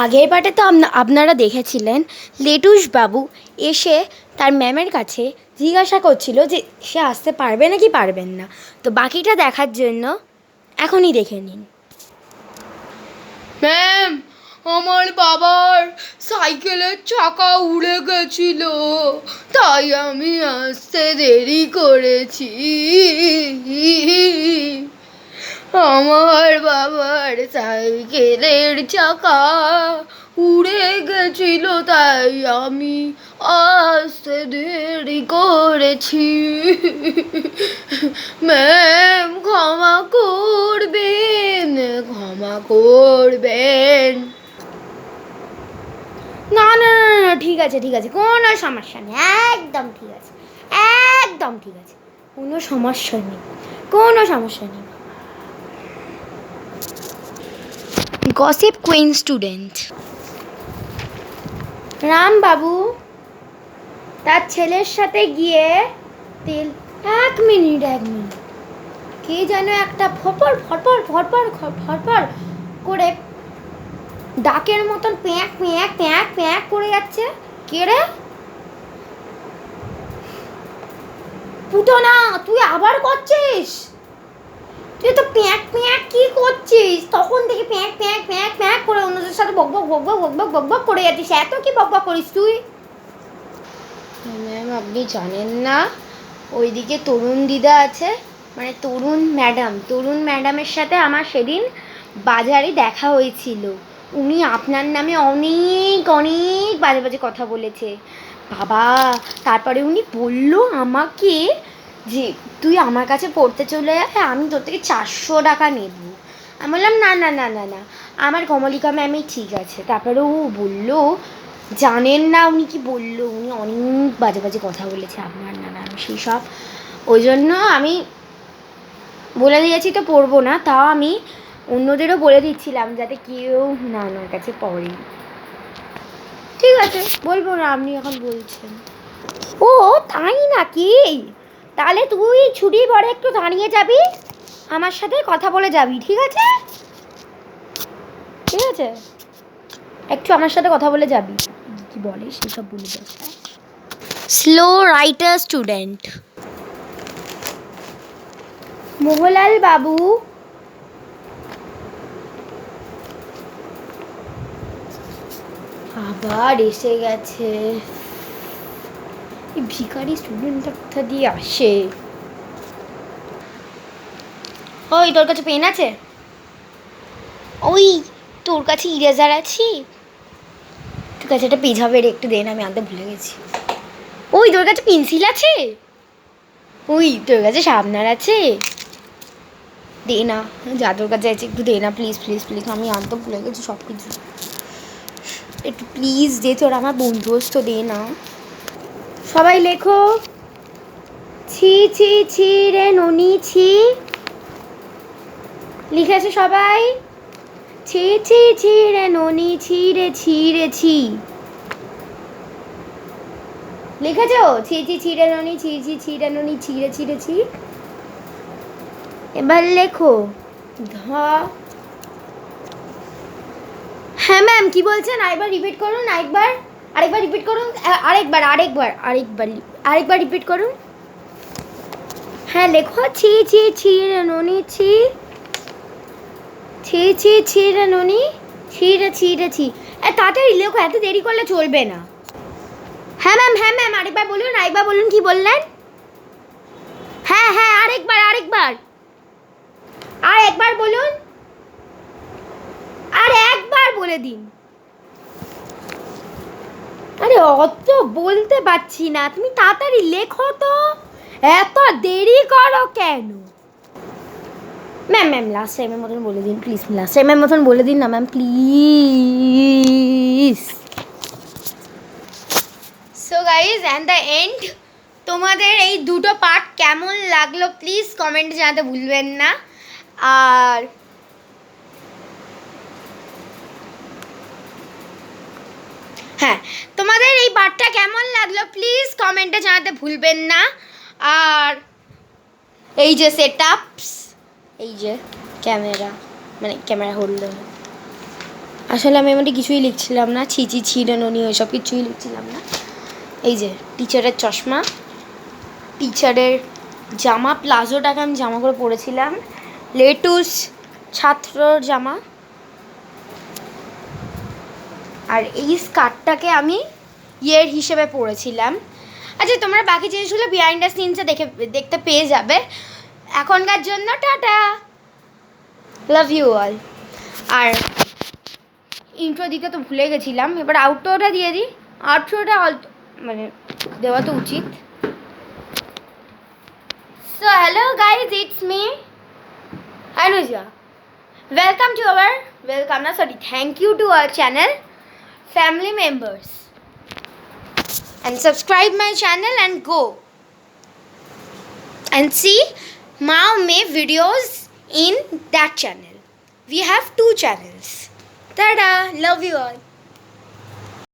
আগের পার্টে তো আপনারা দেখেছিলেন লেটুস বাবু এসে তার ম্যামের কাছে জিজ্ঞাসা করছিল যে সে আসতে পারবে নাকি পারবেন না। তো বাকিটা দেখার জন্য এখনই দেখে নিন। ম্যাম, আমার বাবার সাইকেলের চাকা উড়ে গেছিল, তাই আমি আসতে দেরি করেছি। আমার বাবার সাইকেলের চাকা উড়ে গেছিল, তাই আমি আসতে দেরি করেছি। ম্যাম, ক্ষমা করবেন, ক্ষমা করবেন। না না না না, ঠিক আছে ঠিক আছে, কোনো সমস্যা নেই, একদম ঠিক আছে, একদম ঠিক আছে, কোনো সমস্যা নেই, কোনো সমস্যা নেই। গসিপ কুইন স্টুডেন্ট রামবাবু তার ছেলের সাথে গিয়ে এক মিনিট কে যেন একটা ফটর ফটর ফটর ফটর করে ডাকের মতন প্যাঁক প্যাঁক প্যাঁক প্যাঁক করে যাচ্ছে। কে রে? পুটনা, তুই আবার করছিস? তুই তো প্যাঁক প্যাঁক কি করছিস? তখন থেকে প্যাঁক প্যাঁক প্যাঁক প্যাঁক করে অন্যদের সাথে বকবক বকবক বকবক বকবক করে যাচ্ছিস। এত কি বকবক করিস তুই? ম্যাম, আপনি জানেন না ওইদিকে তরুণ দিদা আছে, মানে তরুণ ম্যাডামের সাথে আমার সেদিন বাজারে দেখা হয়েছিল। উনি আপনার নামে অনেক অনেক বাজে বাজে কথা বলেছে বাবা। তারপরে উনি বলল আমাকে যে তুই আমার কাছে পড়তে চলে আয়, আমি তোর থেকে 400 টাকা নেব। আমি বললাম না না না না না, আমার কমলিকা ম্যামই ঠিক আছে। তারপরে ও বলল, জানেন না উনি কি বলল, উনি অনেক বাজে বাজে কথা বলেছে আপনার নামে। আমি সেই সব ওই জন্য আমি বলে দিয়েছি তো পড়বো না, তাও আমি অন্যদেরও বলে দিচ্ছিলাম যাতে কেউ না আমার কাছে পড়ে। ঠিক আছে, বলবো না, আপনি এখন বলছেন। ও তাই নাকি? তাহলে তুই ছুটির পরে একটু দাঁড়িয়ে যাবি, আমার সাথে কথা বলে যাবি, ঠিক আছে? ঠিক আছে, একটু আমার সাথে কথা বলে যাবি। কি বলে সেসব বলে যাচ্ছে। স্লো রাইটার স্টুডেন্ট মোহনলাল বাবু আবার এসে গেছে। এই ভিখারি স্টুডেন্টটা কোথা দিয়ে আসে? ওই তোর কাছে পেন আছে? ওই তোর কাছে ইরেজার আছে? তোর কাছে একটা পেজ হবে, একটু দে না, আমি আনতে ভুলে গেছি। ওই তোর কাছে পেন্সিল আছে? ওই তোর কাছে শার্পনার আছে? দে না, যা তোর কাছে আছে একটু দে না, প্লিজ প্লিজ প্লিজ, আমি আনতে ভুলে গেছি সব কিছু, একটু প্লিজ দে, তোর আমার বন্ধুস্ত, দে না। সবাই লেখো, ছি ছি ছি রে ননি ছি। লিখেছে সবাই? ছি ছি ছি রে ননি ছি রে ছি রে ছি। লিখেছো? ছি ছি ছি রে ননি ছি ছি ছি রে ননি ছি রে ছি রে ছি। এবার লেখো ধ। হ্যাঁ ম্যাম, কি বলছেন? আরেকবার রিপিট করুন, আরেকবার রিপিট করুন, আরেকবার রিপিট করুন। হ্যাঁ লেখো, ছি ছি ছি রে ননি ছি, ছি ছি ছি রে ননি ছি রে ছি রে ছি। তাড়াতাড়ি লেখো, এত দেরি করলে চলবে না। হ্যাঁ ম্যাম, আরেকবার বলুন কি বললেন? হ্যাঁ হ্যাঁ, আরেকবার বলুন, আর একবার বলে দিন। আরে অত বলতে পারছি না, তুমি তাড়াতাড়ি লেখো তো, এত দেরি করো কেন? ম্যাম লাস্ট টাইমের মতন বলে দিন প্লিজ, লাস্ট টাইমের মতন বলে দিন না ma'am, please. So guys, and the end, তোমাদের এই দুটো পার্ট কেমন লাগলো প্লিজ কমেন্টে জানাতে ভুলবেন না। আর হ্যাঁ, তোমাদের এই পার্টটা কেমন লাগলো প্লিজ কমেন্টে জানাতে ভুলবেন না। আর এই যে সেটআপস, এই যে ক্যামেরা, মানে ক্যামেরা হোল্ডার, আসলে আমি আমাদের কিছুই লিখছিলাম না, ছিঁড়ে ননি ওইসব কিছুই লিখছিলাম না। এই যে টিচারের চশমা, টিচারের জামা, প্লাজোটাকে আমি জামা করে পরেছিলাম, লেটুস ছাত্রর জামা, আর এই স্কার্টটাকে আমি ইয়ের হিসেবে পরেছিলাম। আচ্ছা, তোমরা বাকি জিনিসগুলো বিহাইন্ড দ্য সিনসে দেখতে পেয়ে যাবে। এখনকার জন্য টাটা, লাভ ইউ অল। আর ইন্ট্রো দিতে তো ভুলে গেছিলাম, এবার আউটরোটা দিয়ে দিই। আউটরোটা মানে দেওয়া তো উচিত। So hello guys, it's me Anuja. Thank you to our channel, family members, and subscribe my channel and go and see Mao May videos in that channel. We have 2 channels. Tada, love you all.